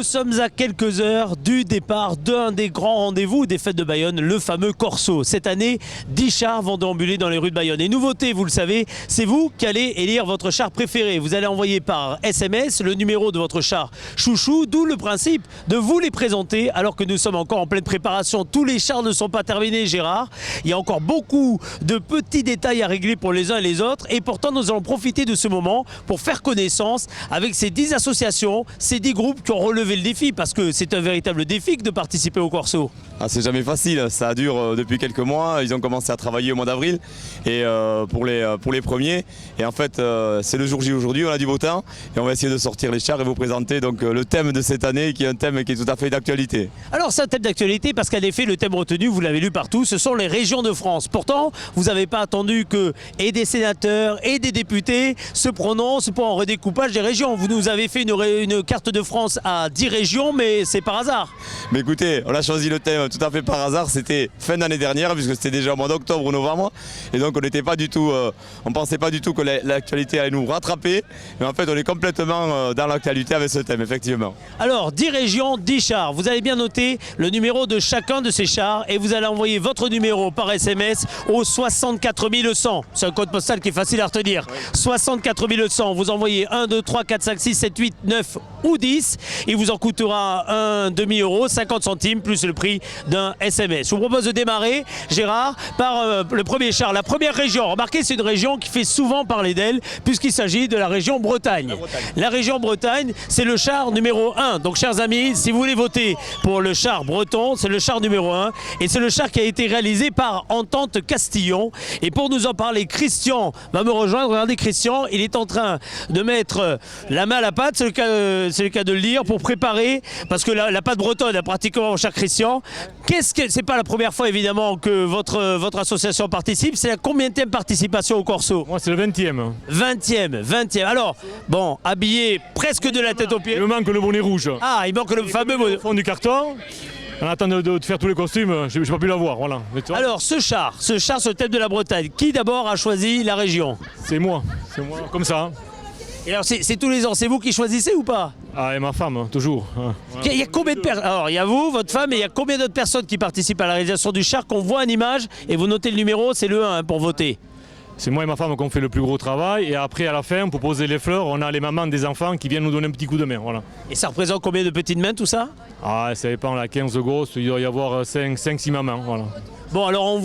Nous sommes à quelques heures du départ d'un des grands rendez-vous des fêtes de Bayonne, le fameux Corso. Cette année, 10 chars vont déambuler dans les rues de Bayonne. Et nouveauté, vous le savez, c'est vous qui allez élire votre char préféré. Vous allez envoyer par SMS le numéro de votre char chouchou, d'où le principe de vous les présenter alors que nous sommes encore en pleine préparation. Tous les chars ne sont pas terminés, Gérard. Il y a encore beaucoup de petits détails à régler pour les uns et les autres. Et pourtant, nous allons profiter de ce moment pour faire connaissance avec ces 10 associations, ces 10 groupes qui ont relevé le défi, parce que c'est un véritable défi de participer au Corso. Ah, c'est jamais facile, ça dure depuis quelques mois, ils ont commencé à travailler au mois d'avril et pour les premiers. Et en fait, c'est le jour J aujourd'hui, on a du beau temps et on va essayer de sortir les chars et vous présenter donc, le thème de cette année qui est un thème qui est tout à fait d'actualité. Alors c'est un thème d'actualité parce qu'en effet, le thème retenu, vous l'avez lu partout, ce sont les régions de France. Pourtant, vous n'avez pas attendu que et des sénateurs et des députés se prononcent pour un redécoupage des régions. Vous nous avez fait une carte de France à 10 régions, mais c'est par hasard. Mais écoutez, on a choisi le thème tout à fait par hasard, c'était fin d'année dernière puisque c'était déjà au mois d'octobre ou novembre et donc on n'était pas du tout, on pensait pas du tout que l'actualité allait nous rattraper, mais en fait on est complètement dans l'actualité avec ce thème, effectivement. Alors 10 régions, 10 chars, vous allez bien noter le numéro de chacun de ces chars et vous allez envoyer votre numéro par SMS au 64 100. C'est un code postal qui est facile à retenir. Oui. 64 100, vous envoyez 1, 2, 3, 4, 5, 6, 7, 8, 9 ou 10. Il vous en coûtera un demi-euro, 50 centimes plus le prix d'un SMS. Je vous propose de démarrer, Gérard, par le premier char, la première région. Remarquez, c'est une région qui fait souvent parler d'elle puisqu'il s'agit de la région Bretagne. La région Bretagne, c'est le char numéro 1. Donc chers amis, si vous voulez voter pour le char breton, c'est le char numéro 1 et c'est le char qui a été réalisé par Entente Castillon. Et pour nous en parler, Christian va me rejoindre. Regardez Christian, il est en train de mettre la main à la pâte, c'est le cas de le dire, pour préparer, parce que la pâte bretonne a pratiquement mon cher Christian. C'est pas la première fois évidemment que votre association participe, c'est la combienième participation au Corso? Moi c'est le 20e. 20e. Alors, bon, habillé presque de la tête aux pieds. Il me manque le bonnet rouge. Ah, il manque le fameux bonnet. Au fond du carton. En attendant de faire tous les costumes, je n'ai pas pu l'avoir, voilà. Alors, ce char, ce thème de la Bretagne, qui d'abord a choisi la région? C'est moi, comme ça. Et alors, c'est tous les ans, c'est vous qui choisissez ou pas? Ah, et ma femme, toujours. Il y a combien de personnes? Alors, il y a vous, votre femme, et il y a combien d'autres personnes qui participent à la réalisation du char qu'on voit en image? Et vous notez le numéro, c'est le 1 pour voter. C'est moi et ma femme qui ont fait le plus gros travail et après à la fin pour poser les fleurs on a les mamans des enfants qui viennent nous donner un petit coup de main. Voilà. Et ça représente combien de petites mains tout ça? Ah ça dépend, là 15 grosses, il doit y avoir 5-6 mamans. Voilà. Bon alors on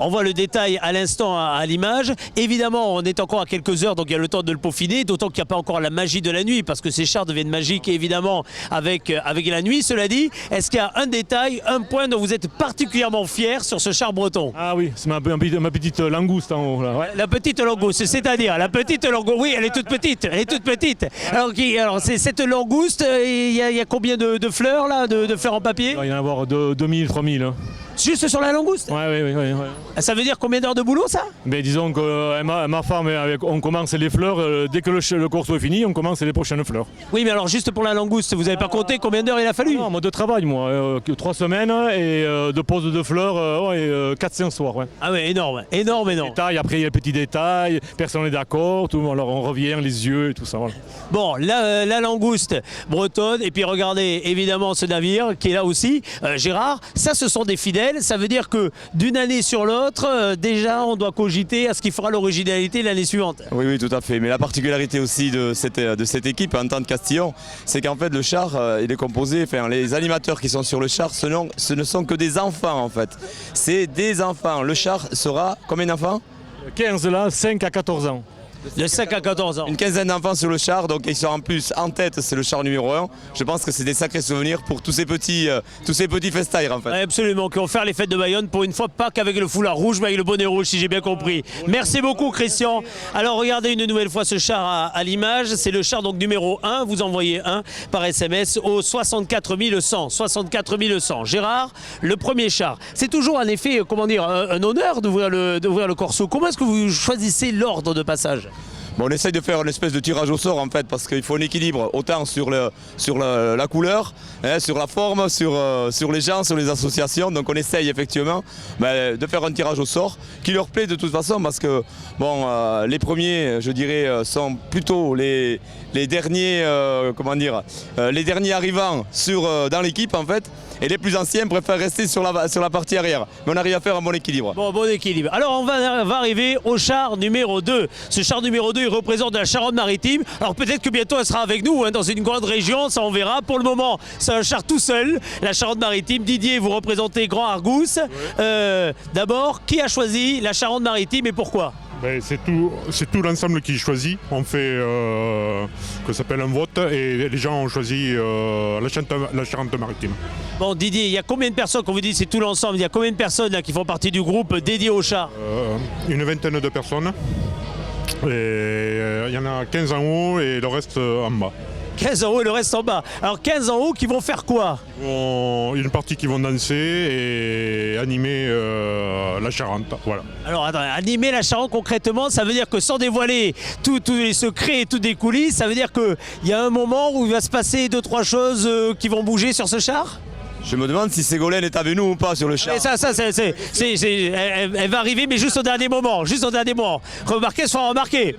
voit le détail à l'instant à l'image. Évidemment on est encore à quelques heures donc il y a le temps de le peaufiner, d'autant qu'il n'y a pas encore la magie de la nuit parce que ces chars deviennent magiques évidemment avec la nuit. Cela dit, est-ce qu'il y a un détail, un point dont vous êtes particulièrement fier sur ce char breton? Ah oui, c'est ma petite langouste en haut là. Ouais, la petite langouste, c'est-à-dire la petite langouste, oui elle est toute petite, Alors c'est cette langouste, il y a combien de fleurs là, de fleurs en papier? Il va y en avoir 2000, 3000. Hein. Juste sur la langouste? Oui. Ça veut dire combien d'heures de boulot ça? Mais disons que ma femme, on commence les fleurs, dès que le Corso est fini, on commence les prochaines fleurs. Oui mais alors juste pour la langouste, vous n'avez pas compté combien d'heures il a fallu? Non, moi de travail moi, 3 semaines et de pose de fleurs, 4-5 soirs. Ouais. Ah oui, énorme. Détails, après il y a les petits détails, personne n'est d'accord, alors on revient, les yeux et tout ça. Voilà. Bon, la langouste bretonne, et puis regardez évidemment ce navire qui est là aussi, Gérard, ça ce sont des fidèles. Ça veut dire que d'une année sur l'autre, déjà on doit cogiter à ce qui fera l'originalité l'année suivante. Oui, tout à fait. Mais la particularité aussi de cette équipe, Entente Castillon, c'est qu'en fait le char, il est composé, les animateurs qui sont sur le char, ce ne sont que des enfants en fait. C'est des enfants. Le char sera combien d'enfants? 15 là, 5 à 14 ans. De 5 à 14 ans. Une quinzaine d'enfants sur le char, donc ils sont en plus en tête, c'est le char numéro 1. Je pense que c'est des sacrés souvenirs pour tous ces petits festaires en fait. Absolument, qui vont faire les fêtes de Bayonne pour une fois, pas qu'avec le foulard rouge, mais avec le bonnet rouge si j'ai bien compris. Merci beaucoup Christian. Alors regardez une nouvelle fois ce char à l'image, c'est le char donc numéro 1, vous envoyez 1 par SMS au 64 100. 64 100. Gérard, le premier char. C'est toujours en effet, un honneur d'ouvrir le Corso. Comment est-ce que vous choisissez l'ordre de passage? bon, on essaye de faire une espèce de tirage au sort en fait, parce qu'il faut un équilibre autant sur la couleur, hein, sur la forme, sur les gens, sur les associations. Donc on essaye effectivement de faire un tirage au sort qui leur plaît de toute façon, parce que bon, les premiers, je dirais, sont plutôt les derniers, les derniers arrivants dans l'équipe en fait, et les plus anciens préfèrent rester sur la partie arrière. Mais on arrive à faire un bon équilibre. Bon équilibre. Alors on va arriver au char numéro 2. Ce char numéro 2, il représente la Charente-Maritime. Alors peut-être que bientôt elle sera avec nous, hein, dans une grande région, ça on verra. Pour le moment, c'est un char tout seul, la Charente-Maritime. Didier, vous représentez Grand Argousse. D'abord, qui a choisi la Charente-Maritime et pourquoi? C'est tout l'ensemble qui choisit. On fait que s'appelle un vote et les gens ont choisi la Charente-Maritime. Bon Didier, il y a combien de personnes, quand vous dites c'est tout l'ensemble, il y a combien de personnes là, qui font partie du groupe dédié au char? Une vingtaine de personnes. Et il y en a 15 en haut et le reste en bas. 15 en haut et le reste en bas. Alors 15 en haut qui vont faire quoi? Une partie qui vont danser et animer la Charente. Voilà. Alors attends, animer la Charente concrètement, ça veut dire que sans dévoiler tous les secrets et toutes les coulisses, ça veut dire qu'il y a un moment où il va se passer 2-3 choses qui vont bouger sur ce char? Je me demande si Ségolène est avec nous ou pas sur le char. Elle va arriver, mais juste au dernier moment. Juste au dernier moment. Remarquez, soit remarqué.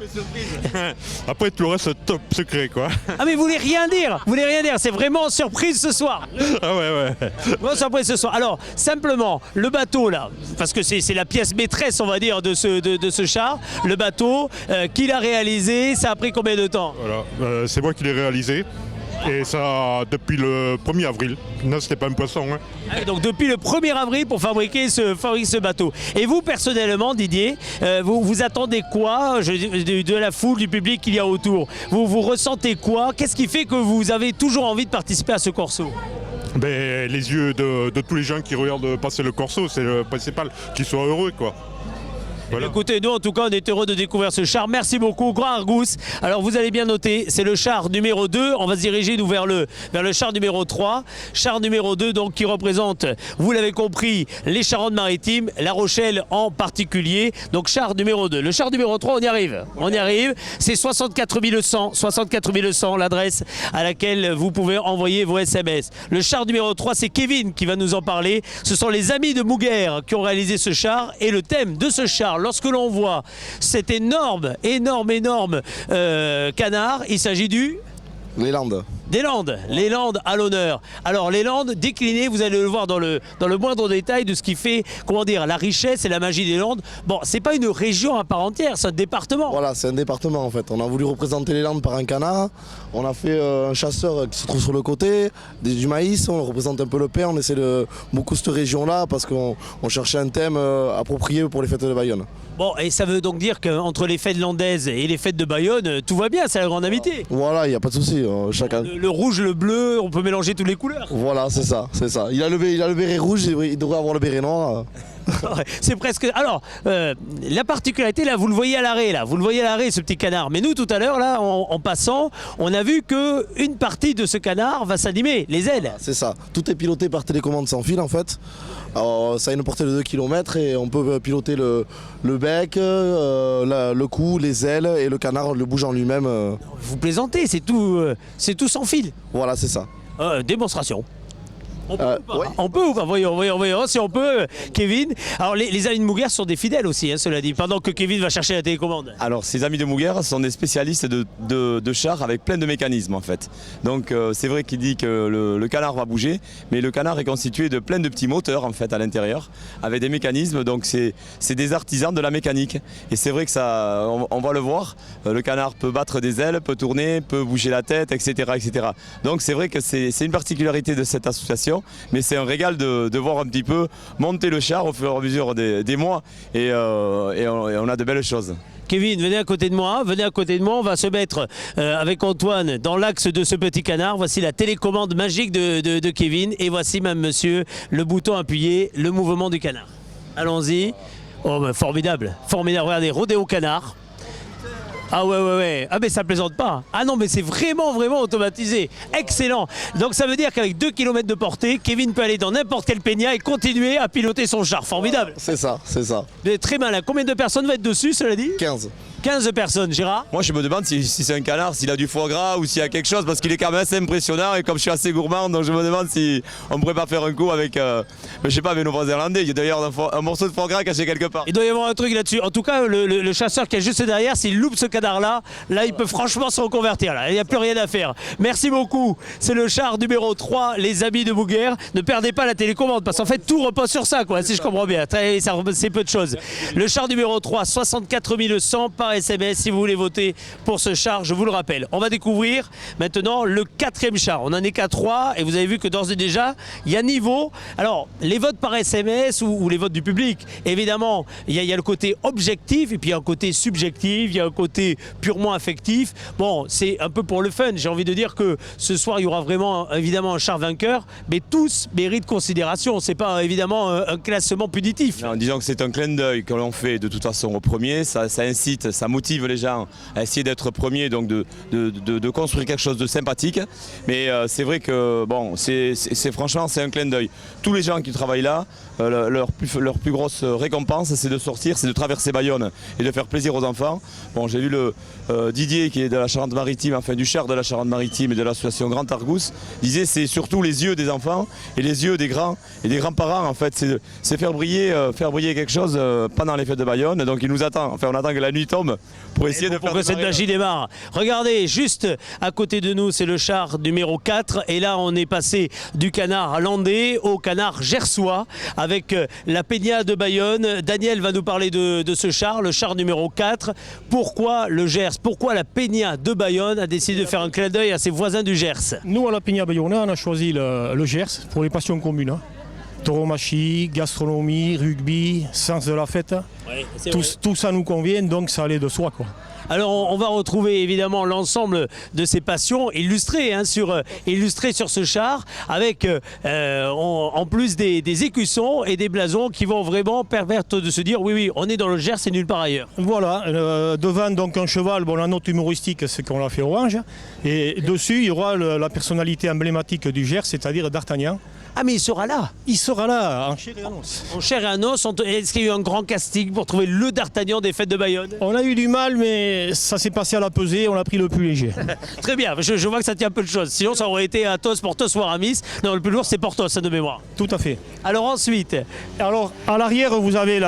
Après, tout le reste, top secret, quoi. Ah, mais vous voulez rien dire. Vous voulez rien dire. C'est vraiment surprise ce soir. Ah ouais. Vraiment surprise ce soir. Alors, simplement, le bateau, là, parce que c'est la pièce maîtresse, on va dire, de ce char. Le bateau, qui l'a réalisé, ça a pris combien de temps? Voilà. C'est moi qui l'ai réalisé. Et ça, depuis le 1er avril. Non, c'était pas un poisson. Hein. Ah, donc depuis le 1er avril pour fabriquer ce bateau. Et vous, personnellement, Didier, vous attendez quoi de la foule, du public qu'il y a autour? Vous ressentez quoi? Qu'est-ce qui fait que vous avez toujours envie de participer à ce corso? Les yeux de tous les gens qui regardent passer le corso, c'est le principal, qu'ils soient heureux, quoi. Voilà. Écoutez, nous en tout cas on est heureux de découvrir ce char. Merci beaucoup, Grand Argousse. Alors vous allez bien noter, c'est le char numéro 2. On va se diriger nous vers le char numéro 3. Char numéro 2 donc qui représente, vous l'avez compris, les Charentes-Maritimes, La Rochelle en particulier. Donc char numéro 2. Le char numéro 3, on y arrive. On y arrive. C'est 64 100, 64 100 l'adresse à laquelle vous pouvez envoyer vos SMS. Le char numéro 3, c'est Kevin qui va nous en parler. Ce sont les amis de Mouguer qui ont réalisé ce char. Et le thème de ce char, lorsque l'on voit cet énorme canard, il s'agit du... Les Landes. Des Landes, les Landes à l'honneur. Alors les Landes déclinées, vous allez le voir dans le moindre détail de ce qui fait, comment dire, la richesse et la magie des Landes. Bon, c'est pas une région à part entière, c'est un département. Voilà, c'est un département en fait. On a voulu représenter les Landes par un canard. On a fait un chasseur qui se trouve sur le côté, du maïs, on représente un peu le pain. On essaie de beaucoup cette région-là parce qu'on cherchait un thème approprié pour les fêtes de Bayonne. Bon, et ça veut donc dire qu'entre les fêtes landaises et les fêtes de Bayonne, tout va bien, c'est la grande amitié. Voilà, il n'y a pas de souci. Chacun... Le rouge, le bleu, on peut mélanger toutes les couleurs. Voilà, c'est ça. Il a le béret rouge, il devrait avoir le béret noir. C'est presque... Alors, la particularité, là, vous le voyez à l'arrêt, ce petit canard. Mais nous, tout à l'heure, là, en passant, on a vu qu'une partie de ce canard va s'animer, les ailes. Voilà, c'est ça. Tout est piloté par télécommande sans fil, en fait. Alors, ça a une portée de 2 km et on peut piloter le bec, le cou, les ailes et le canard le bouge en lui-même. Vous plaisantez, c'est tout sans fil. Voilà, c'est ça. Démonstration. On peut ou pas, ouais. On peut ou pas? Voyons, si on peut, Kevin. Alors les amis de Mouguer sont des fidèles aussi, hein, cela dit, pendant que Kevin va chercher la télécommande. Alors ces amis de Mouguer sont des spécialistes de chars avec plein de mécanismes en fait. Donc c'est vrai qu'il dit que le canard va bouger, mais le canard est constitué de plein de petits moteurs en fait à l'intérieur, avec des mécanismes, donc c'est des artisans de la mécanique. Et c'est vrai que ça, on va le voir, le canard peut battre des ailes, peut tourner, peut bouger la tête, etc. etc. Donc c'est vrai que c'est une particularité de cette association. Mais c'est un régal de voir un petit peu monter le char au fur et à mesure des mois et on a de belles choses. Kevin, venez à côté de moi, on va se mettre avec Antoine dans l'axe de ce petit canard. Voici la télécommande magique de Kevin et voici, même monsieur, le bouton appuyé, le mouvement du canard. Allons-y. Oh, ben, formidable, regardez, rodéo canard. Ah ouais. Ah mais ça plaisante pas. Ah non mais c'est vraiment automatisé. Excellent. Donc ça veut dire qu'avec 2 km de portée, Kevin peut aller dans n'importe quel peña et continuer à piloter son char. Formidable. C'est ça. Vous êtes très malin. Combien de personnes vont être dessus, cela dit? 15. 15 personnes, Gérard. Moi je me demande si c'est un canard, s'il a du foie gras ou s'il y a quelque chose, parce qu'il est quand même assez impressionnant et comme je suis assez gourmand, donc je me demande si on ne pourrait pas faire un coup avec, je sais pas, avec nos voisins irlandais. Il y a d'ailleurs un morceau de foie gras caché quelque part. Il doit y avoir un truc là-dessus. En tout cas, le chasseur qui est juste derrière, s'il loupe ce canard-là, là, il peut franchement se reconvertir. Là. Il n'y a plus rien à faire. Merci beaucoup. C'est le char numéro 3, les amis de Bouguer. Ne perdez pas la télécommande, parce qu'en fait, tout repose sur ça, quoi, si je comprends bien. C'est peu de choses. Le char numéro 3, 64 100 par SMS, si vous voulez voter pour ce char, je vous le rappelle. On va découvrir maintenant le 4e char. On n'en est qu'à 3, et vous avez vu que d'ores et déjà, il y a niveau. Alors, les votes par SMS ou les votes du public, évidemment, il y a le côté objectif, et puis il y a un côté subjectif, il y a un côté purement affectif. Bon, c'est un peu pour le fun. J'ai envie de dire que ce soir, il y aura vraiment, évidemment, un char vainqueur, mais tous méritent considération. C'est pas, évidemment, un classement punitif. Non, disons que c'est un clin d'œil que l'on fait de toute façon au premier. Ça incite, ça motive les gens à essayer d'être premier, donc de construire quelque chose de sympathique. Mais c'est vrai que, bon, franchement, c'est un clin d'œil. Tous les gens qui travaillent là, leur plus grosse récompense, c'est de sortir, c'est de traverser Bayonne et de faire plaisir aux enfants. Bon, j'ai vu le Didier qui est de la Charente-Maritime, enfin du char de la Charente-Maritime et de l'association Grand Argus, disait c'est surtout les yeux des enfants et les yeux des grands et des grands-parents en fait, c'est faire briller quelque chose pendant les fêtes de Bayonne. Donc il nous attend, enfin on attend que la nuit tombe pour essayer de faire pour que cette magie démarre. Regardez, juste à côté de nous, c'est le char numéro 4 et là on est passé du canard landais au canard gersois avec la Peña de Bayonne. Daniel va nous parler de ce char, le char numéro 4. Pourquoi le Gers? Pourquoi la Peña de Bayonne a décidé de faire un clin d'œil à ses voisins du Gers? Nous, à la Peña Bayonne, on a choisi le Gers pour les passions communes. Hein. Tauromachie, gastronomie, rugby, sens de la fête. Ouais, tout ça nous convient, donc ça allait de soi, quoi. Alors on va retrouver évidemment l'ensemble de ces passions illustrées, illustrées sur ce char avec en plus des écussons et des blasons qui vont vraiment permettre de se dire oui, on est dans le Gers et nulle part ailleurs. Voilà, devant donc un cheval, bon, la note humoristique c'est qu'on l'a fait orange et dessus il y aura la personnalité emblématique du Gers, c'est-à-dire D'Artagnan. Ah mais il sera là. Il sera là, en chair et en os. En chair et en os, est-ce qu'il y a eu un grand casting pour trouver le D'Artagnan des fêtes de Bayonne? On a eu du mal, mais ça s'est passé à la pesée, on a pris le plus léger. Très bien, je vois que ça tient un peu de choses. Sinon ça aurait été Athos, Porthos ou Aramis. Non, le plus lourd c'est Porthos, de mémoire. Tout à fait. Alors ensuite? Alors à l'arrière vous avez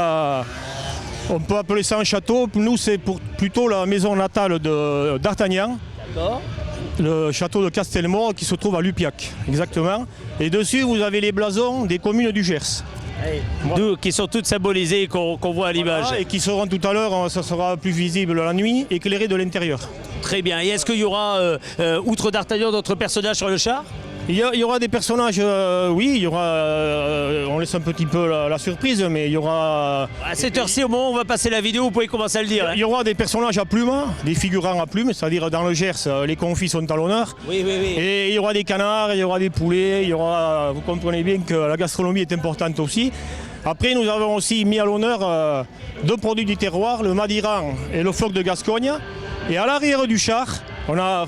on peut appeler ça un château. Nous c'est plutôt la maison natale d'Artagnan. D'accord. Le château de Castelmore qui se trouve à Lupiac, exactement. Et dessus, vous avez les blasons des communes du Gers. Voilà. Qui sont toutes symbolisées, qu'on voit à l'image. Voilà, et qui seront tout à l'heure, ça sera plus visible la nuit, éclairé de l'intérieur. Très bien. Et est-ce qu'il y aura, outre D'Artagnan, d'autres personnages sur le char? Il y aura des personnages, oui, il y aura, on laisse un petit peu la surprise, mais il y aura... À cette heure-ci, au moment où on va passer la vidéo, vous pouvez commencer à le dire. Il y aura des personnages à plumes, des figurants à plumes, c'est-à-dire dans le Gers, les confits sont à l'honneur. Oui. Et il y aura des canards, il y aura des poulets, vous comprenez bien que la gastronomie est importante aussi. Après, nous avons aussi mis à l'honneur deux produits du terroir, le Madiran et le phoque de Gascogne. Et à l'arrière du char, on a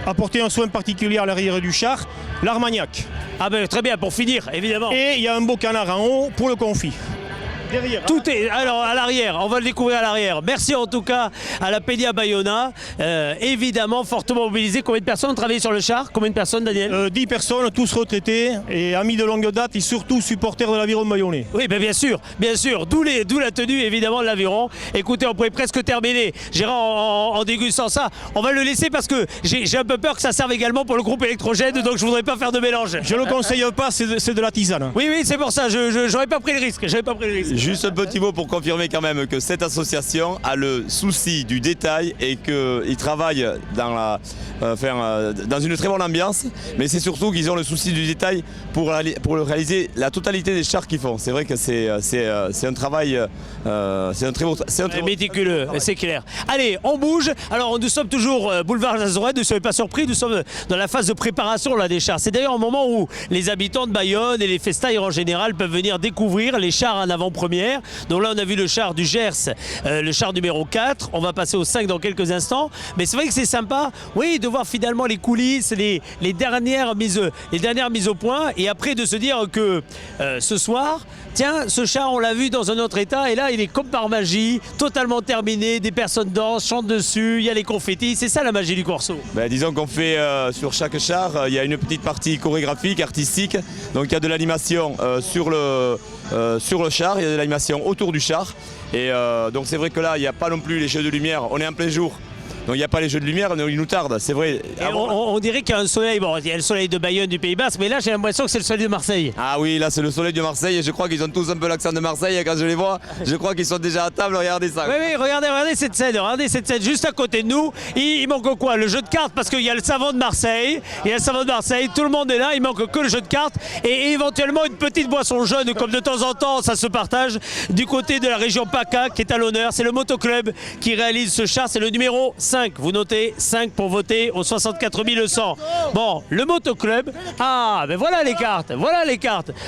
apporté un soin particulier à l'arrière du char, l'Armagnac. Ah ben très bien, pour finir, évidemment. Et il y a un beau canard en haut pour le confit. Derrière. Tout est alors à l'arrière, on va le découvrir à l'arrière. Merci en tout cas à la Peña Bayona. Évidemment, fortement mobilisé. Combien de personnes ont travaillé sur le char? Combien de personnes, Daniel? 10 personnes, tous retraités et amis de longue date et surtout supporters de l'Aviron bayonnais. Oui, ben bien sûr. D'où la tenue évidemment de l'Aviron. Écoutez, on pourrait presque terminer, Gérard, en dégustant ça. On va le laisser parce que j'ai un peu peur que ça serve également pour le groupe électrogène, donc je voudrais pas faire de mélange. Je le conseille pas, c'est de la tisane. Oui, c'est pour ça. J'aurais pas pris le risque. Juste un petit mot pour confirmer quand même que cette association a le souci du détail et qu'ils travaillent dans une très bonne ambiance, mais c'est surtout qu'ils ont le souci du détail pour réaliser la totalité des chars qu'ils font. C'est vrai que c'est un travail, c'est un très beau méticuleux, c'est clair. Allez, on bouge. Alors nous sommes toujours boulevard Lazorette, ne soyez pas surpris, nous sommes dans la phase de préparation là, des chars. C'est d'ailleurs un moment où les habitants de Bayonne et les festailleurs en général peuvent venir découvrir les chars en avant-première. première. Donc là, on a vu le char du Gers, le char numéro 4. On va passer au 5 dans quelques instants. Mais c'est vrai que c'est sympa, oui, de voir finalement les coulisses, les dernières mises au point. Et après, de se dire que ce soir, tiens, ce char, on l'a vu dans un autre état. Et là, il est comme par magie, totalement terminé. Des personnes dansent, chantent dessus. Il y a les confettis. C'est ça la magie du Corso. Ben, disons qu'on fait sur chaque char, il y a une petite partie chorégraphique, artistique. Donc il y a de l'animation sur le char, il y a de l'animation autour du char. Et donc c'est vrai que là, il n'y a pas non plus les jeux de lumière. On est en plein jour. Donc il n'y a pas les jeux de lumière, il nous tarde, c'est vrai. On dirait qu'il y a un soleil, bon, il y a le soleil de Bayonne, du Pays Basque, mais là j'ai l'impression que c'est le soleil de Marseille. Ah oui, là c'est le soleil de Marseille et je crois qu'ils ont tous un peu l'accent de Marseille et quand je les vois, je crois qu'ils sont déjà à table, regardez ça. Oui, regardez cette scène, juste à côté de nous. Il manque quoi? Le jeu de cartes, parce qu'il y a le savon de Marseille, tout le monde est là, il manque que le jeu de cartes et éventuellement une petite boisson jaune, comme de temps en temps ça se partage du côté de la région PACA qui est à l'honneur. C'est le motoclub qui réalise ce char, c'est le numéro 5. Vous notez 5 pour voter au 64 100. Bon, le motoclub. Ah, ben voilà les cartes.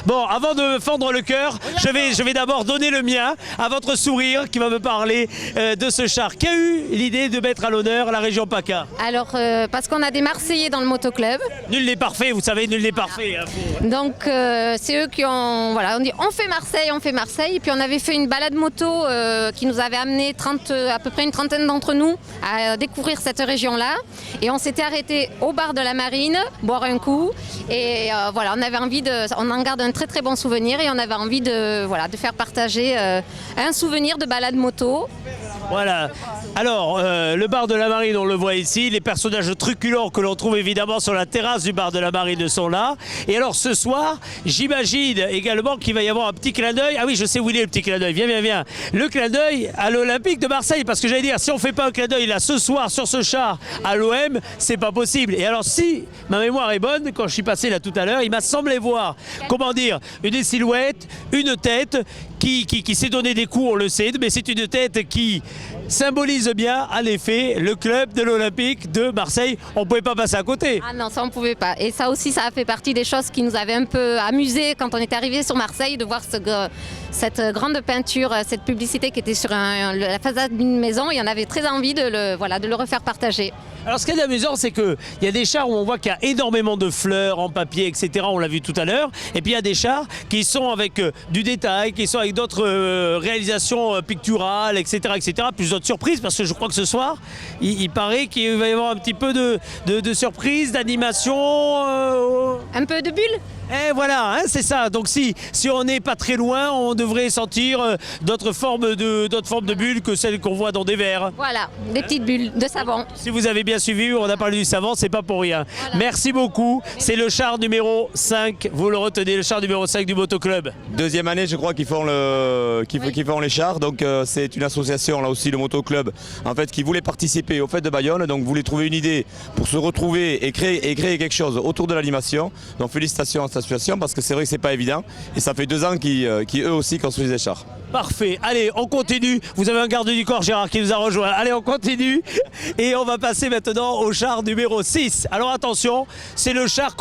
Bon, avant de me fendre le cœur, je vais d'abord donner le mien à votre sourire qui va me parler de ce char. Qui a eu l'idée de mettre à l'honneur la région PACA? Alors, parce qu'on a des Marseillais dans le motoclub. Nul n'est parfait, vous savez, nul n'est parfait. Donc, c'est eux qui ont... Voilà, on dit on fait Marseille. Et puis on avait fait une balade moto qui nous avait amené à peu près une trentaine d'entre nous à découvrir cette région-là. Et on s'était arrêté au bar de la Marine, boire un coup. Et voilà, on en garde un très très bon souvenir et on avait envie de faire partager un souvenir de balade moto. Voilà. Alors, le bar de la Marine, on le voit ici. Les personnages truculents que l'on trouve évidemment sur la terrasse du bar de la Marine sont là. Et alors, ce soir, j'imagine également qu'il va y avoir un petit clin d'œil. Ah oui, je sais où il est le petit clin d'œil. Viens. Le clin d'œil à l'Olympique de Marseille. Parce que j'allais dire, si on ne fait pas un clin d'œil là ce soir sur ce char à l'OM, c'est pas possible. Et alors, si ma mémoire est bonne, quand je suis passé là tout à l'heure, il m'a semblé voir, une silhouette, une tête qui s'est donné des coups, on le sait, mais c'est une tête qui symbolise bien, en effet, le club de l'Olympique de Marseille. On ne pouvait pas passer à côté. Ah non, ça on ne pouvait pas. Et ça aussi, ça a fait partie des choses qui nous avaient un peu amusés quand on est arrivé sur Marseille, de voir cette grande peinture, cette publicité qui était sur la façade d'une maison. Et on avait très envie de le refaire partager. Alors ce qui est amusant, c'est qu'il y a des chars où on voit qu'il y a énormément de fleurs en papier, etc. On l'a vu tout à l'heure. Et puis il y a des chars qui sont avec du détail, qui sont avec d'autres réalisations picturales, etc. Plus d'autres surprises, parce que je crois que ce soir, il paraît qu'il va y avoir un petit peu de surprise, d'animation. Un peu de bulles. Et voilà, hein, c'est ça. Donc si on n'est pas très loin, on devrait sentir d'autres formes de bulles que celles qu'on voit dans des verres. Voilà, des petites bulles de savon. Si vous avez bien suivi, on a parlé du savon, c'est pas pour rien. Voilà. Merci beaucoup. C'est le char numéro 5. Vous le retenez, le char numéro 5 du motoclub. Deuxième année, je crois qu'ils font les chars. Donc c'est une association, là aussi, le motoclub, en fait, qui voulait participer aux fêtes de Bayonne. Donc voulait trouver une idée pour se retrouver et créer quelque chose autour de l'animation. Donc félicitations à cette association parce que c'est vrai que c'est pas évident. Et ça fait 2 ans qu'ils eux aussi construisent des chars. Parfait. Allez, on continue. Vous avez un garde du corps, Gérard, qui nous a rejoint. Allez, on continue. Et on va passer maintenant au char numéro 6. Alors attention, c'est le char,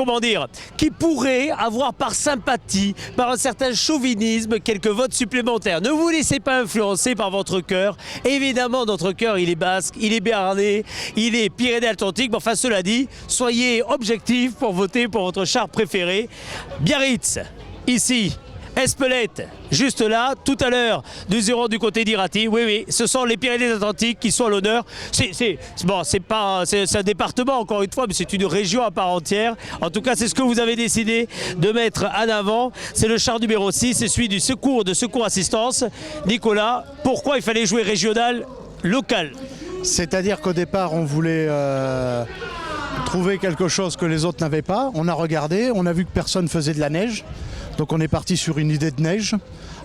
qui pourrait avoir par sympathie, par un certain chauvinisme, quelques votes supplémentaires. Ne vous laissez pas influencer par votre cœur. Évidemment, notre cœur, il est basque, il est béarnais, il est Pyrénées-Atlantiques. Mais enfin, cela dit, soyez objectifs pour voter pour votre char préféré. Biarritz, ici. Espelette, juste là, tout à l'heure, 2-0 du côté d'Irati. Oui, ce sont les Pyrénées-Atlantiques qui sont à l'honneur. C'est un département, encore une fois, mais c'est une région à part entière. En tout cas, c'est ce que vous avez décidé de mettre en avant. C'est le char numéro 6, c'est celui du secours assistance. Nicolas, pourquoi il fallait jouer régional, local? C'est-à-dire qu'au départ, on voulait trouver quelque chose que les autres n'avaient pas. On a regardé, on a vu que personne faisait de la neige. Donc on est parti sur une idée de neige.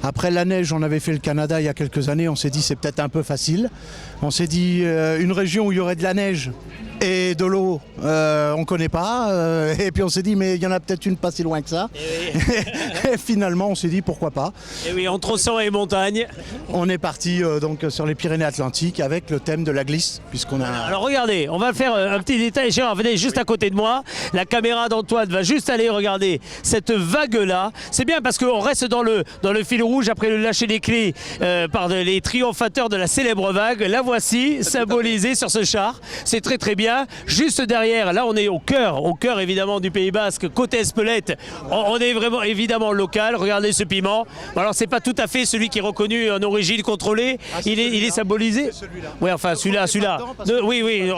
Après la neige, on avait fait le Canada il y a quelques années, on s'est dit c'est peut-être un peu facile. On s'est dit une région où il y aurait de la neige, Et de l'eau, on ne connaît pas. Et puis on s'est dit, mais il y en a peut-être une pas si loin que ça. Et finalement, on s'est dit, pourquoi pas. Et oui, entre océan et montagne. On est parti donc sur les Pyrénées-Atlantiques avec le thème de la glisse, puisqu'on a... Alors regardez, on va faire un petit détail. Gérard, venez juste à côté de moi. La caméra d'Antoine va juste aller regarder cette vague-là. C'est bien parce qu'on reste dans le fil rouge après le lâcher des clés par les triomphateurs de la célèbre vague. La voici, symbolisée sur ce char. C'est très très bien. Juste derrière, là on est au cœur évidemment du Pays Basque, côté Espelette. On est vraiment évidemment local. Regardez ce piment. Alors c'est pas tout à fait celui qui est reconnu en origine contrôlée. Il est symbolisé. Oui, enfin celui-là. Oui,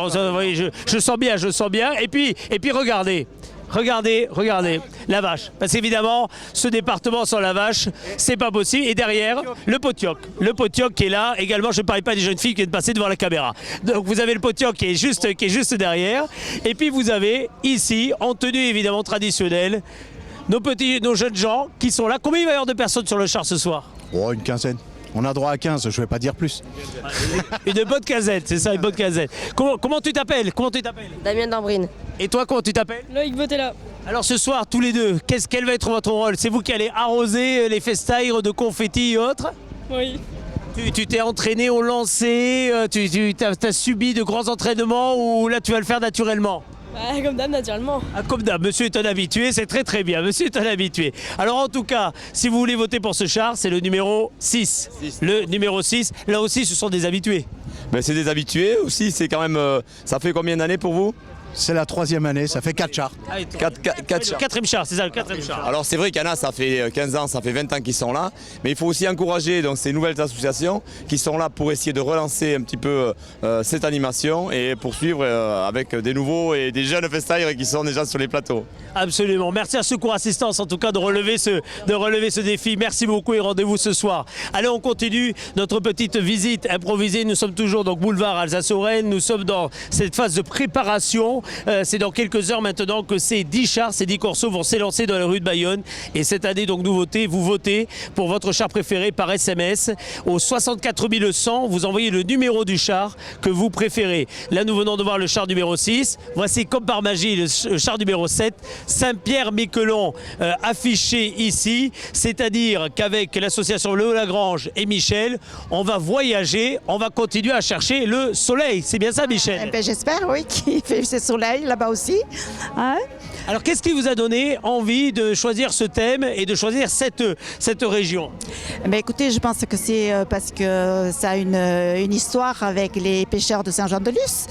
je sens bien. Et puis regardez. Regardez la vache. Parce qu'évidemment, ce département sans la vache, c'est pas possible. Et derrière, le potioc. Le potioc qui est là. Également, je ne parle pas des jeunes filles qui viennent passer devant la caméra. Donc vous avez le potioc qui est juste derrière. Et puis vous avez ici, en tenue évidemment traditionnelle, nos jeunes gens qui sont là. Combien il va y avoir de personnes sur le char ce soir? Oh, une quinzaine. On a droit à 15, je ne vais pas dire plus. Une bonne casette, c'est ça, une bonne casette. Comment tu t'appelles? Damien Dambrine. Et toi, comment tu t'appelles? Loïc Botella. Alors ce soir, tous les deux, quel va être votre rôle? C'est vous qui allez arroser les festailles de confettis et autres? Oui. Tu t'es entraîné au lancer, tu as subi de grands entraînements ou là tu vas le faire naturellement? Comme d'hab, naturellement. Comme d'hab, monsieur est un habitué, c'est très très bien, monsieur est un habitué. Alors en tout cas, si vous voulez voter pour ce char, c'est le numéro 6. Le numéro 6, là aussi ce sont des habitués. Mais c'est des habitués aussi, c'est quand même... ça fait combien d'années pour vous? C'est la 3e année, ça fait 4 chars. 4 Le 4e char, c'est ça, le 4e char. Alors c'est vrai qu'il y en a, ça fait 15 ans, ça fait 20 ans qu'ils sont là, mais il faut aussi encourager donc, ces nouvelles associations qui sont là pour essayer de relancer un petit peu cette animation et poursuivre avec des nouveaux et des jeunes festailleurs qui sont déjà sur les plateaux. Absolument, merci à Secours Assistance en tout cas de relever ce défi. Merci beaucoup et rendez-vous ce soir. Allez, on continue notre petite visite improvisée. Nous sommes toujours donc boulevard Alsace-Lorraine, nous sommes dans cette phase de préparation. C'est dans quelques heures maintenant que ces 10 chars, ces 10 corsos vont s'élancer dans la rue de Bayonne. Et cette année, donc, vous votez pour votre char préféré par SMS. Au 64 100, vous envoyez le numéro du char que vous préférez. Là, nous venons de voir le char numéro 6. Voici, comme par magie, le char numéro 7, Saint-Pierre-Miquelon, affiché ici. C'est-à-dire qu'avec l'association Léo Lagrange et Michel, on va voyager, on va continuer à chercher le soleil. C'est bien ça, Michel? J'espère, oui, qu'il fait ce soleil là-bas aussi. Hein? Alors qu'est-ce qui vous a donné envie de choisir ce thème et de choisir cette région? Écoutez, je pense que c'est parce que ça a une histoire avec les pêcheurs de Saint-Jean-de-Luz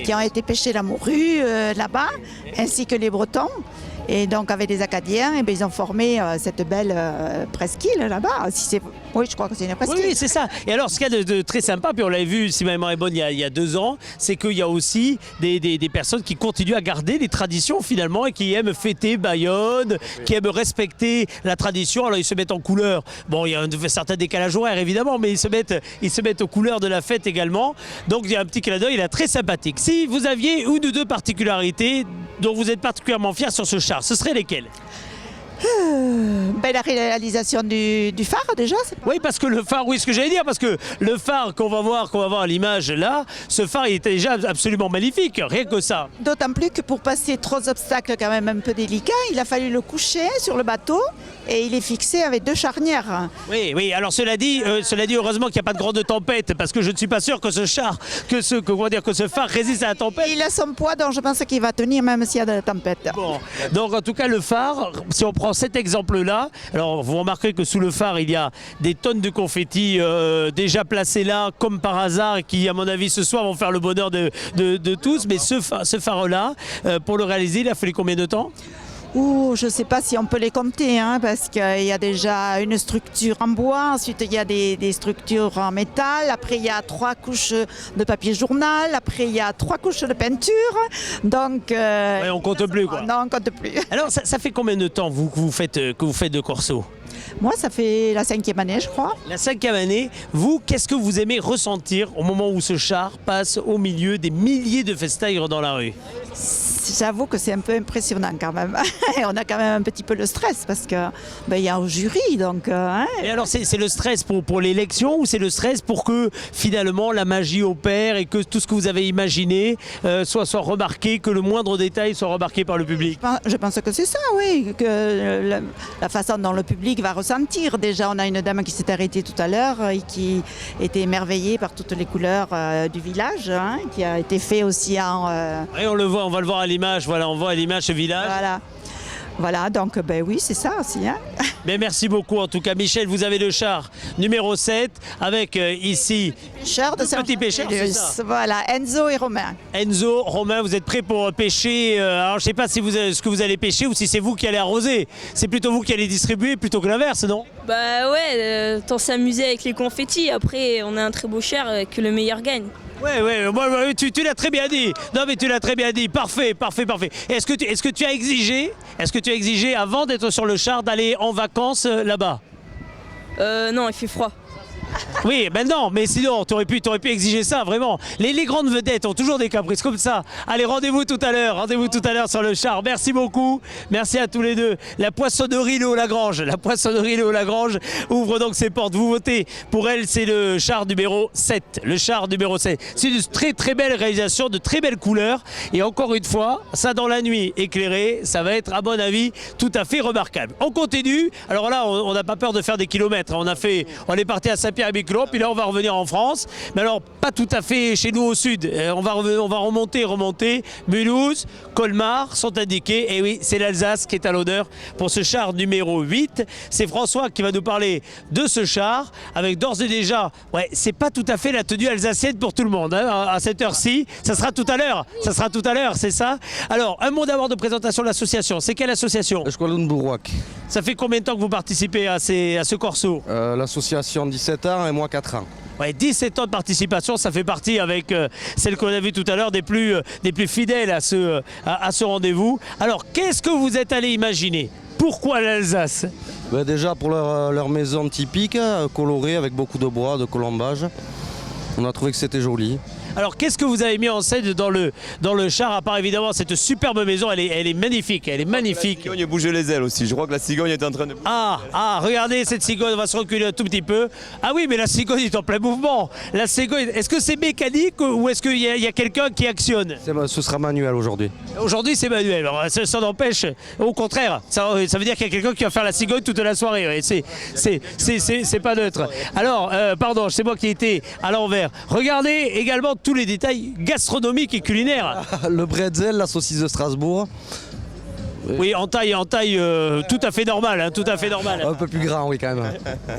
qui ont été pêcher la morue là-bas, ainsi que les Bretons. Et donc avec les Acadiens, ils ont formé cette belle presqu'île là-bas. Oui, je crois que c'est une presqu'île. Oui, c'est ça. Et alors ce qu'il y a de très sympa, puis on l'avait vu, si ma mémoire est bonne, il y a 2 ans, c'est qu'il y a aussi des personnes qui continuent à garder les traditions finalement et qui aiment fêter Bayonne, qui aiment respecter la tradition. Alors ils se mettent en couleur. Bon, il y a un certain décalage horaire évidemment, mais ils se mettent aux couleurs de la fête également. Donc il y a un petit clin d'œil, il est très sympathique. Si vous aviez une ou deux particularités dont vous êtes particulièrement fiers sur ce char, ce serait lesquelles? La réalisation du phare déjà. Oui, parce que le phare, oui, ce que j'allais dire, parce que le phare qu'on va voir à l'image là, ce phare il était déjà absolument magnifique, rien que ça. D'autant plus que pour passer 3 obstacles quand même un peu délicats, il a fallu le coucher sur le bateau et il est fixé avec 2 charnières. Oui, alors cela dit, heureusement qu'il n'y a pas de grande tempête, parce que je ne suis pas sûr que ce char, que ce phare résiste à la tempête. Il a son poids, donc je pense qu'il va tenir même s'il y a de la tempête. Bon, donc en tout cas le phare, si on prend cet exemple-là, alors vous remarquerez que sous le phare il y a des tonnes de confettis déjà placés là, comme par hasard, qui à mon avis ce soir vont faire le bonheur de tous. Mais ce phare-là, pour le réaliser, il a fallu combien de temps? Je ne sais pas si on peut les compter, parce qu'il y a déjà une structure en bois, ensuite il y a des structures en métal, après il y a 3 couches de papier journal, après il y a 3 couches de peinture, donc... on compte plus quoi. Non, on compte plus. Alors ça fait combien de temps que vous faites de corso? Moi, ça fait la 5e année, je crois. La 5e année, vous, qu'est-ce que vous aimez ressentir au moment où ce char passe au milieu des milliers de festailleurs dans la rue? j'avoue que c'est un peu impressionnant quand même. Et on a quand même un petit peu le stress parce que il y a un jury. Donc, Et alors c'est le stress pour l'élection ou c'est le stress pour que finalement la magie opère et que tout ce que vous avez imaginé soit remarqué, que le moindre détail soit remarqué par le public? Je pense que c'est ça, oui, que la façon dont le public va ressentir. Déjà, on a une dame qui s'est arrêtée tout à l'heure et qui était émerveillée par toutes les couleurs du village, qui a été fait aussi en... Et on le voit, on va le voir à l'image, voilà, on voit à l'image ce village. Voilà, donc oui, c'est ça aussi. Mais merci beaucoup en tout cas. Michel, vous avez le char numéro 7 avec ici petit pêcheur, c'est ça. Voilà, Enzo et Romain. Enzo, Romain, vous êtes prêts pour pêcher alors je ne sais pas si ce que vous allez pêcher ou si c'est vous qui allez arroser. C'est plutôt vous qui allez distribuer plutôt que l'inverse, non? Bah ouais, tant s'amuser avec les confettis. Après, on a un très beau char, que le meilleur gagne. Ouais, tu l'as très bien dit. Non mais tu l'as très bien dit. Parfait. Est-ce que tu as exigé avant d'être sur le char d'aller en vacances là-bas? Non, il fait froid. Oui, ben non, mais sinon, t'aurais pu exiger ça, vraiment. Les grandes vedettes ont toujours des caprices comme ça. Allez, rendez-vous tout à l'heure sur le char. Merci beaucoup, merci à tous les deux. La poissonnerie Léo Lagrange ouvre donc ses portes. Vous votez pour elle, c'est le char numéro 7. C'est une très très belle réalisation, de très belles couleurs. Et encore une fois, ça dans la nuit éclairée, ça va être à mon avis tout à fait remarquable. On continue, alors là, on n'a pas peur de faire des kilomètres. On est parti à Saint-Pierre-et-Miquelon, puis là on va revenir en France, mais alors pas tout à fait chez nous au sud, on va remonter, Mulhouse, Colmar sont indiqués, et oui c'est l'Alsace qui est à l'honneur pour ce char numéro 8, c'est François qui va nous parler de ce char, avec d'ores et déjà, c'est pas tout à fait la tenue alsacienne pour tout le monde, à cette heure-ci, ça sera tout à l'heure, c'est ça. Alors un mot d'abord de présentation de l'association, c'est quelle association? Esquadron Bourouac. Ça fait combien de temps que vous participez à ce corso? L'association 17 ans et moi 4 ans. 17 ans de participation, ça fait partie avec celle qu'on a vue tout à l'heure des plus fidèles à ce rendez-vous. Alors qu'est-ce que vous êtes allé imaginer? Pourquoi l'Alsace? Déjà pour leur maison typique, colorée avec beaucoup de bois, de colombage. On a trouvé que c'était joli. Alors qu'est-ce que vous avez mis en scène dans le char, à part évidemment cette superbe maison, elle est magnifique, La cigogne bougeait les ailes aussi, je crois que la cigogne est en train de bouger. Regardez cette cigogne, on va se reculer un tout petit peu. Ah oui, mais la cigogne est en plein mouvement. La cigogne, est-ce que c'est mécanique ou est-ce qu'il y a quelqu'un qui actionne? Ce sera manuel aujourd'hui. Aujourd'hui c'est manuel, alors, ça n'empêche, au contraire, ça veut dire qu'il y a quelqu'un qui va faire la cigogne toute la soirée, c'est pas neutre. Alors, pardon, c'est moi qui étais à l'envers. Regardez également tous les détails gastronomiques et culinaires. Le bretzel, la saucisse de Strasbourg. Oui, en taille tout à fait normale, Un peu plus grand, oui, quand même.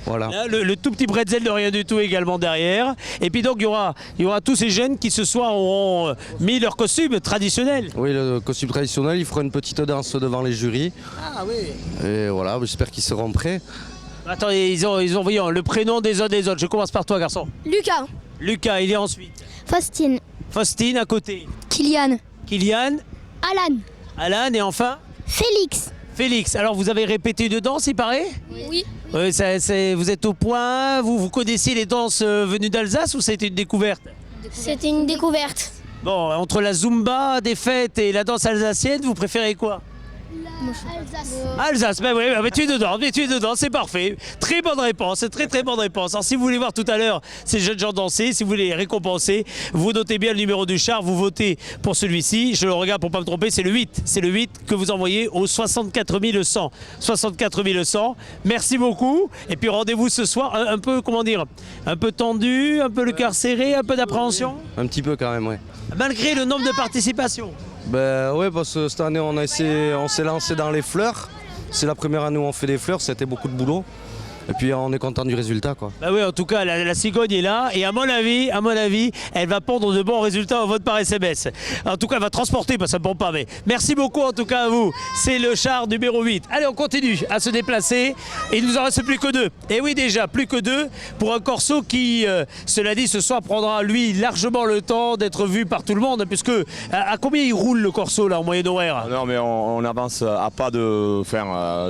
Voilà. Le tout petit bretzel de rien du tout également derrière. Et puis donc, il y aura tous ces jeunes qui ce soir auront mis leur costume traditionnel. Oui, le costume traditionnel, ils feront une petite danse devant les jurys. Ah oui. Et voilà, j'espère qu'ils seront prêts. Attendez, ils ont voyons, le prénom des uns des autres. Je commence par toi, garçon. Lucas, il est ensuite. Faustine à côté. Kylian. Alan et enfin Félix. Alors vous avez répété une danse, il paraît? Oui. Vous êtes au point, vous connaissiez les danses venues d'Alsace ou c'était une découverte? C'était une découverte. Bon, entre la Zumba des fêtes et la danse alsacienne, vous préférez quoi? Alsace, mais tu es dedans, c'est parfait. Très bonne réponse. Alors si vous voulez voir tout à l'heure ces jeunes gens danser, si vous voulez les récompenser, vous notez bien le numéro du char, vous votez pour celui-ci. Je le regarde pour pas me tromper, c'est le 8. C'est le 8 que vous envoyez au 64 100. 64 100. Merci beaucoup. Et puis rendez-vous ce soir, un peu, un peu tendu, un peu le cœur serré, un peu d'appréhension. Un petit peu quand même, oui. Malgré le nombre de participations. Oui, parce que cette année on s'est lancé dans les fleurs. C'est la première année où on fait des fleurs, c'était beaucoup de boulot. Et puis on est content du résultat, quoi. Oui, en tout cas, la cigogne est là et à mon avis, elle va pondre de bons résultats au vote par SMS. En tout cas, elle va transporter, parce que ça ne pompe pas. Mais merci beaucoup en tout cas à vous. C'est le char numéro 8. Allez, on continue à se déplacer. Et il nous en reste plus que 2. Et oui, déjà, plus que 2 pour un corso qui, cela dit, ce soir prendra, lui, largement le temps d'être vu par tout le monde. Puisque, à combien il roule le corso, là, en moyenne horaire? Non, mais on avance à pas de faire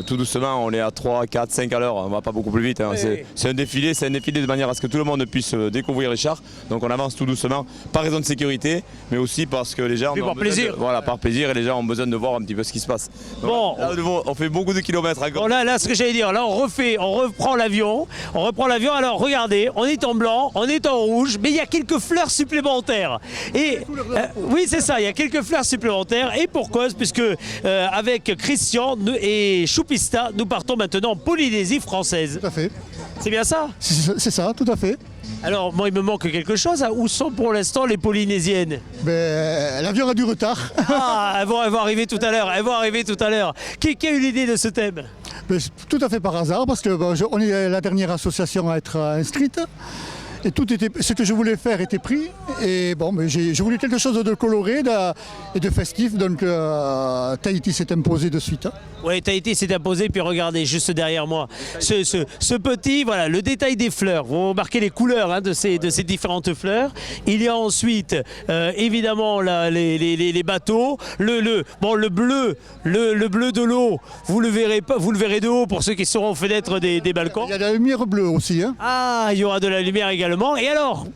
tout doucement. On est à 3, 4, 5 à l'heure. On va pas beaucoup beaucoup plus vite. Hein. Oui. C'est un défilé de manière à ce que tout le monde puisse découvrir les chars. Donc on avance tout doucement, par raison de sécurité, mais aussi parce que les gens par plaisir. Voilà, par plaisir, et les gens ont besoin de voir un petit peu ce qui se passe. Donc, Bon, là, on fait beaucoup de kilomètres encore. bon, là, ce que j'allais dire, là, on reprend l'avion. Alors, regardez, on est en blanc, on est en rouge, mais il y a quelques fleurs supplémentaires. Et oui, c'est ça, il y a quelques fleurs supplémentaires. Et pour cause, puisque avec Christian et Choupista, nous partons maintenant en Polynésie française. Tout à fait. C'est bien ça? C'est ça, tout à fait. Alors, moi, il me manque quelque chose. Hein. Où sont pour l'instant les Polynésiennes? L'avion a du retard. Ah, elles vont arriver tout à l'heure. Qui a eu l'idée de ce thème? Tout à fait par hasard, parce que on est la dernière association à être inscrite. Et ce que je voulais faire était pris. Et bon, mais j'ai voulu quelque chose de coloré et de festif. Donc Tahiti s'est imposé de suite. Oui, Tahiti s'est imposé. Puis regardez, juste derrière moi, ce petit, voilà, le détail des fleurs. Vous remarquez les couleurs hein, de ces différentes fleurs. Il y a ensuite, évidemment, les bateaux. Le bleu de l'eau, vous le verrez pas, vous le verrez de haut pour ceux qui seront aux fenêtres des balcons. Il y a de la lumière bleue aussi. Hein. Ah, il y aura de la lumière également. Et alors,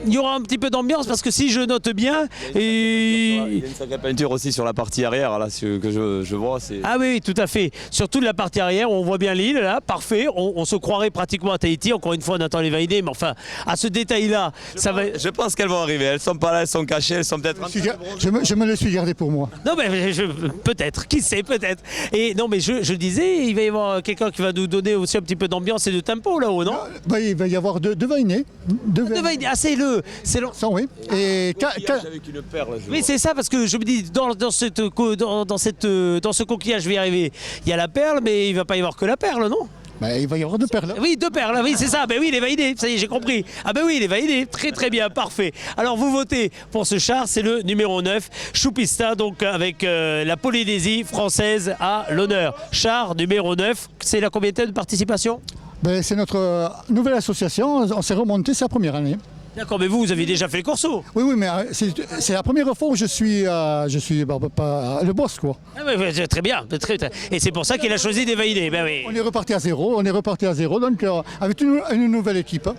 il y aura un petit peu d'ambiance parce que si je note bien... Il y a une sacrée peinture aussi sur la partie arrière, là, ce que je vois. Ah oui, tout à fait. Surtout de la partie arrière, on voit bien l'île, là, parfait. On se croirait pratiquement à Tahiti. Encore une fois, on attend les validés, mais enfin, à ce détail-là, ça va... Je pense qu'elles vont arriver. Elles sont pas là, elles sont cachées, elles sont peut-être... Je me les suis gardées pour moi. Non, mais peut-être, qui sait, peut-être. Et non, mais je disais, il va y avoir quelqu'un qui va nous donner aussi un petit peu d'ambiance et de tempo là-haut, non? Il va y avoir deux vainés. Ah, c'est le... Oui. Et avec une perle. Oui, c'est ça, parce que je me dis, dans ce coquillage, je vais y arriver. Il y a la perle, mais il ne va pas y avoir que la perle, non? Il va y avoir deux perles. Oui, deux perles, oui, c'est ça. Ben oui, les validés, ça y est, j'ai compris. Ah ben oui, les validés, très très bien, parfait. Alors vous votez pour ce char, c'est le numéro 9, Choupista, donc avec la Polynésie française à l'honneur. Char numéro 9, c'est la combienième de participation? C'est notre nouvelle association, on s'est remonté, c'est la première année. D'accord, mais vous avez déjà fait le corso? Oui, mais c'est la première fois où je suis le boss, quoi. Ah oui, très bien, très. Et c'est pour ça qu'il a choisi des validés. Ben oui. On est reparti à zéro, donc avec une nouvelle équipe.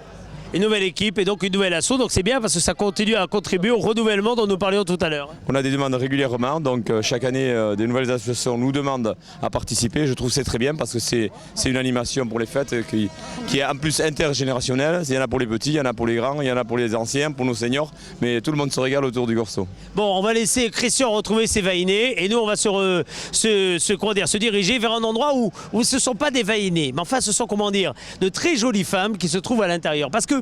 Une nouvelle équipe et donc une nouvelle asso, donc c'est bien parce que ça continue à contribuer au renouvellement dont nous parlions tout à l'heure. On a des demandes régulièrement, donc chaque année des nouvelles associations nous demandent à participer. Je trouve que c'est très bien parce que c'est une animation pour les fêtes qui est en plus intergénérationnelle. Il y en a pour les petits, il y en a pour les grands, il y en a pour les anciens, pour nos seniors, mais tout le monde se régale autour du corso. Bon, on va laisser Christian retrouver ses vainés et nous on va se diriger vers un endroit où ce ne sont pas des vainés, mais enfin ce sont de très jolies femmes qui se trouvent à l'intérieur. Parce que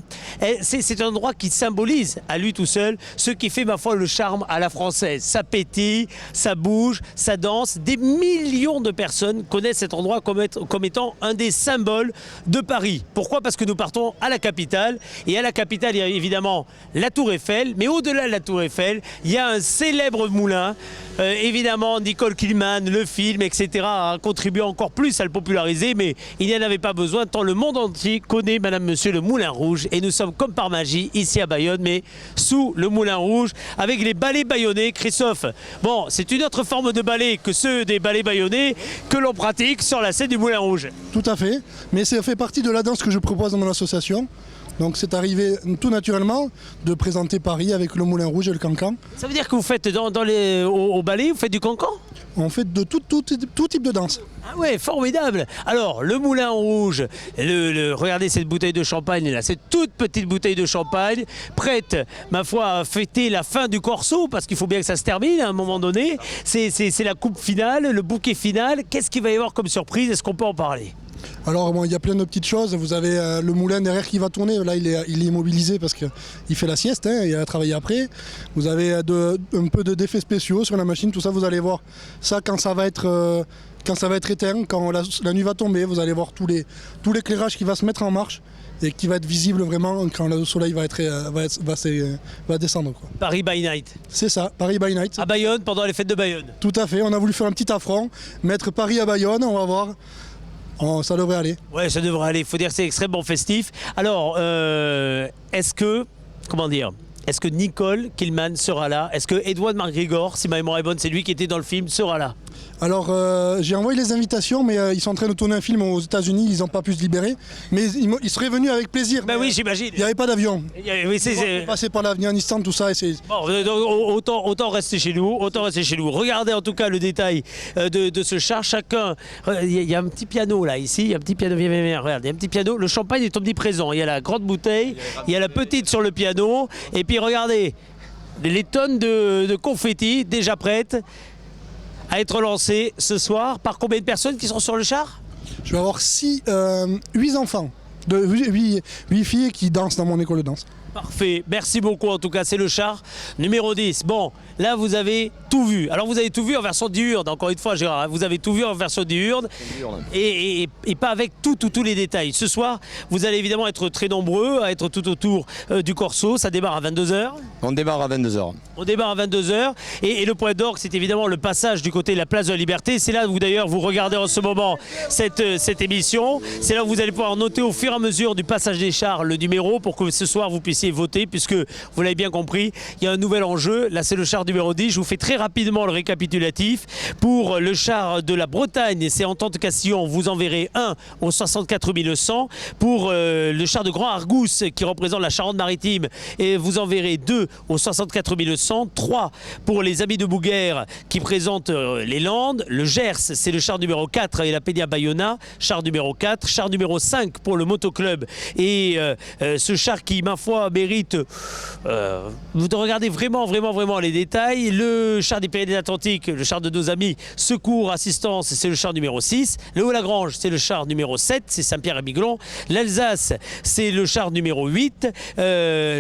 c'est un endroit qui symbolise à lui tout seul ce qui fait ma foi le charme à la française. Ça pétille, ça bouge, ça danse. Des millions de personnes connaissent cet endroit comme étant un des symboles de Paris. Pourquoi? Parce que nous partons à la capitale et à la capitale il y a évidemment la Tour Eiffel, mais au-delà de la Tour Eiffel, il y a un célèbre moulin. Évidemment, Nicole Kidman, le film, etc. a contribué encore plus à le populariser, mais il n'y en avait pas besoin tant le monde entier connaît Madame Monsieur le Moulin Rouge. Et nous sommes comme par magie ici à Bayonne, mais sous le Moulin Rouge, avec les ballets bayonnais. Christophe, bon, c'est une autre forme de ballet que ceux des ballets bayonnais que l'on pratique sur la scène du Moulin Rouge. Tout à fait, mais ça fait partie de la danse que je propose dans mon association. Donc c'est arrivé tout naturellement de présenter Paris avec le Moulin Rouge et le cancan. Ça veut dire que vous faites au ballet, vous faites du cancan? On fait de tout type de danse. Ah ouais, formidable. Alors, le Moulin Rouge, regardez cette bouteille de champagne là, cette toute petite bouteille de champagne, prête, ma foi, à fêter la fin du corso, parce qu'il faut bien que ça se termine à un moment donné. C'est la coupe finale, le bouquet final. Qu'est-ce qu'il va y avoir comme surprise? Est-ce qu'on peut en parler? Alors bon, il y a plein de petites choses, vous avez le moulin derrière qui va tourner, là il est immobilisé parce qu'il fait la sieste, hein, il a travaillé après. Vous avez un peu d'effets spéciaux sur la machine, tout ça vous allez voir. Ça quand ça va être éteint, quand la nuit va tomber, vous allez voir tout l'éclairage qui va se mettre en marche et qui va être visible vraiment quand le soleil va descendre, quoi. Paris by Night. C'est ça, Paris by Night. À Bayonne pendant les fêtes de Bayonne. Tout à fait, on a voulu faire un petit affront, mettre Paris à Bayonne, on va voir. Oh, ça devrait aller. Ouais, ça devrait aller. Il faut dire que c'est extrêmement festif. Alors, est-ce que Nicole Kidman sera là? Est-ce que Edward McGregor, si ma mémoire est bonne, c'est lui qui était dans le film, sera là? Alors j'ai envoyé les invitations, mais ils sont en train de tourner un film aux États-Unis, ils n'ont pas pu se libérer. Mais ils seraient venus avec plaisir. Ben oui, j'imagine. Il n'y avait pas d'avion. Oui, c'est passer par l'Afghanistan, tout ça. Bon, autant rester chez nous, Regardez en tout cas le détail de ce char. Chacun, il y a un petit piano là, ici, il y a un petit piano, viens, regarde, il y a un petit piano. Le champagne est omniprésent. Il y a la grande bouteille, il y a la petite sur le piano, et puis regardez, les tonnes de confettis déjà prêtes à être lancées ce soir. Par combien de personnes qui sont sur le char? Je vais avoir 8 enfants, 8 filles qui dansent dans mon école de danse. Parfait, merci beaucoup en tout cas, c'est le char numéro 10. Bon, là vous avez tout vu. Alors vous avez tout vu en version diurne, encore une fois Gérard, vous avez tout vu en version diurne et pas avec tous les détails. Ce soir, vous allez évidemment être très nombreux à être tout autour du Corso, ça démarre à 22h. On démarre à 22h. On démarre à 22h et le point d'orgue, c'est évidemment le passage du côté de la place de la Liberté. C'est là où d'ailleurs vous regardez en ce moment cette émission. C'est là où vous allez pouvoir noter au fur et à mesure du passage des chars le numéro pour que ce soir vous puissiez voter, puisque vous l'avez bien compris, il y a un nouvel enjeu. Là c'est le char numéro 10. Je vous fais très rapidement le récapitulatif. Pour le char de la Bretagne, c'est Entente Castillon, vous enverrez 1 au 64 100. Pour le char de Grand Argousse qui représente la Charente-Maritime, et vous enverrez 2 au 64 100. 3 pour les amis de Bouguer qui présentent les Landes. Le Gers, c'est le char numéro 4 et la Peña Bayona, char numéro 4. Char numéro 5 pour le Motoclub et ce char qui, ma foi, mérite, vous regardez vraiment les détails. Le char des Pyrénées-Atlantiques, le char de nos amis Secours Assistance, c'est le char numéro 6. Le Haut-Lagrange, c'est le char numéro 7, c'est Saint-Pierre-et-Miquelon. L'Alsace, c'est le char numéro 8.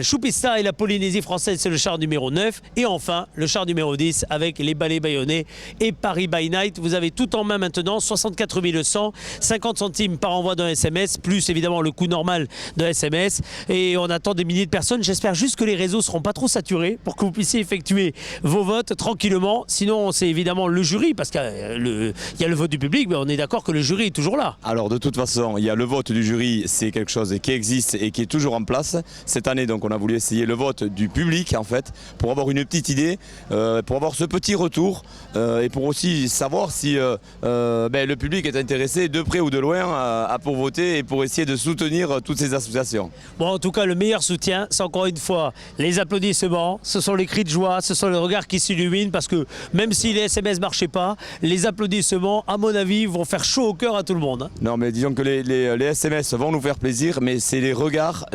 Choupista et la Polynésie française, c'est le char numéro 9. Et enfin, le char numéro 10 avec les Balais Bayonnais et Paris by Night. Vous avez tout en main maintenant, 64 100, 50 centimes par envoi d'un SMS, plus évidemment le coût normal d'un SMS. Et on attend des milliers de personnes. J'espère juste que les réseaux ne seront pas trop saturés pour que vous puissiez effectuer vos votes tranquillement. Sinon, c'est évidemment le jury, parce qu'il y a le vote du public, mais on est d'accord que le jury est toujours là. Alors de toute façon, il y a le vote du jury, c'est quelque chose qui existe et qui est toujours en place. Cette année, donc, on a voulu essayer le vote du public, en fait, pour avoir une petite idée, pour avoir ce petit retour et pour aussi savoir si le public est intéressé de près ou de loin pour voter et pour essayer de soutenir toutes ces associations. Bon, en tout cas, le meilleur soutien, c'est encore une fois les applaudissements, ce sont les cris de joie, ce sont les regards qui s'illuminent, parce que même si les SMS ne marchaient pas, les applaudissements, à mon avis, vont faire chaud au cœur à tout le monde. Hein. Non, mais disons que les SMS vont nous faire plaisir, mais c'est les regards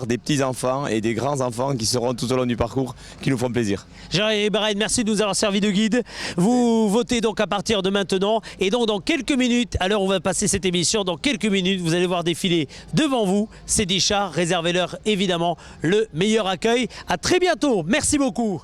des petits-enfants et des grands-enfants qui seront tout au long du parcours qui nous font plaisir. Gérard Ebrahim, merci de nous avoir servi de guide. Vous votez donc à partir de maintenant, et donc dans quelques minutes, à l'heure où on va passer cette émission, dans quelques minutes, vous allez voir défiler devant vous ces 10 chars. Réservez-leur évidemment le meilleur accueil. À très bientôt. Merci beaucoup.